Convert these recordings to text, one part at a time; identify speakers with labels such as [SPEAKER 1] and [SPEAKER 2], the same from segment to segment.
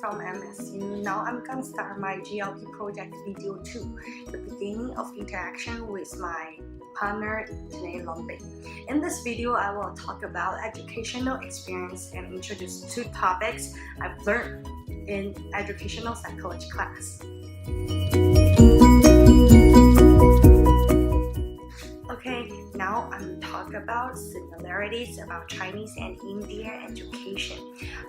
[SPEAKER 1] from MSU. Now I'm gonna start my GLP project video 2, the beginning of interaction with my partner Lorraine. In this video, I will talk about educational experience and introduce 2 topics I've learned in educational psychology class. Okay, now I'm talking about similarities about Chinese and Indian education.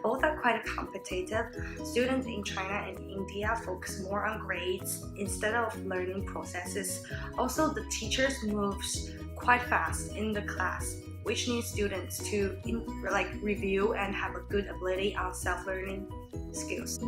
[SPEAKER 1] Both are quite competitive. Students in China and India focus more on grades instead of learning processes. Also, the teachers moves quite fast in the class, which needs students to review and have a good ability on self-learning skills.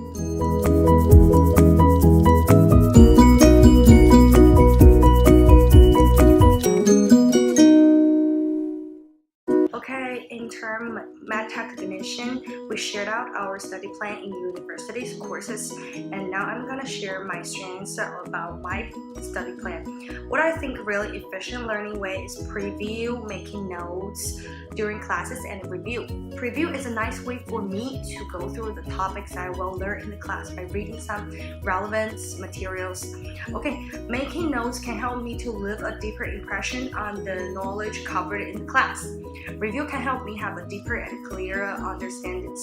[SPEAKER 1] Okay, in terms of metacognition, we shared out our study plan in university's courses, and now I'm gonna share my strengths about my study plan. What I think really efficient learning way is preview, making notes during classes, and review. Preview is a nice way for me to go through the topics I will learn in the class by reading some relevant materials. Okay, making notes can help me to leave a deeper impression on the knowledge covered in the class. Review can help me have a deeper and clearer understanding.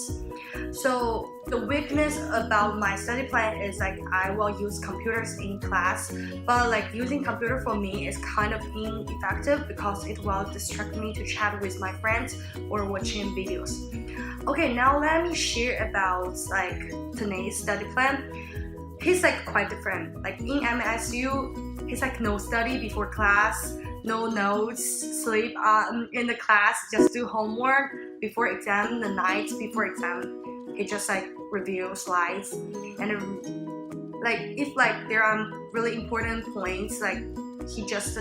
[SPEAKER 1] So the weakness about my study plan is I will use computers in class, but using computer for me is kind of ineffective because it will distract me to chat with my friends or watching videos. Okay, now let me share about today's study plan. He's quite different. In MSU, he's no study before class, no notes, sleep in the class, just do homework before exam, the night before exam. He just review slides, and if there are really important points, he just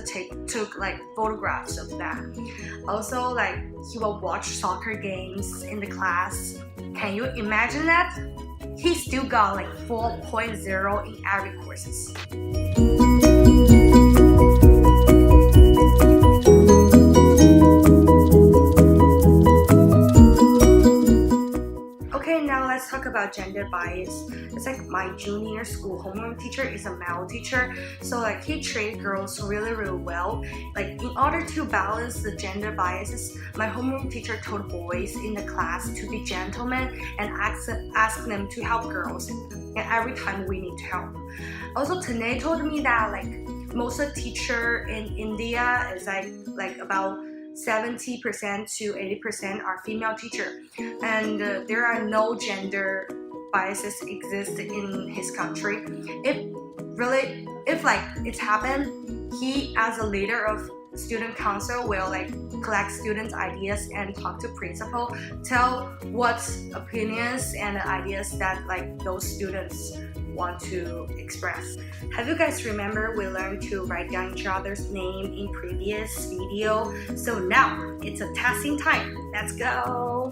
[SPEAKER 1] took photographs of that. Also he will watch soccer games in the class. Can you imagine that? He still got 4.0 in every courses. Let's talk about gender bias. It's my junior school homeroom teacher is a male teacher, so he treats girls really well. In order to balance the gender biases, my homeroom teacher told boys in the class to be gentlemen and ask them to help girls, and every time we need to help. Also, Tane told me that most of the teacher in India is about 70% to 80% are female teacher, and there are no gender biases exist in his country. If it's happened, he as a leader of student council will collect students' ideas and talk to principal, tell what opinions and ideas that those students want to express. Have you guys remember we learned to write down each other's name in previous video? So now it's a testing time. Let's go!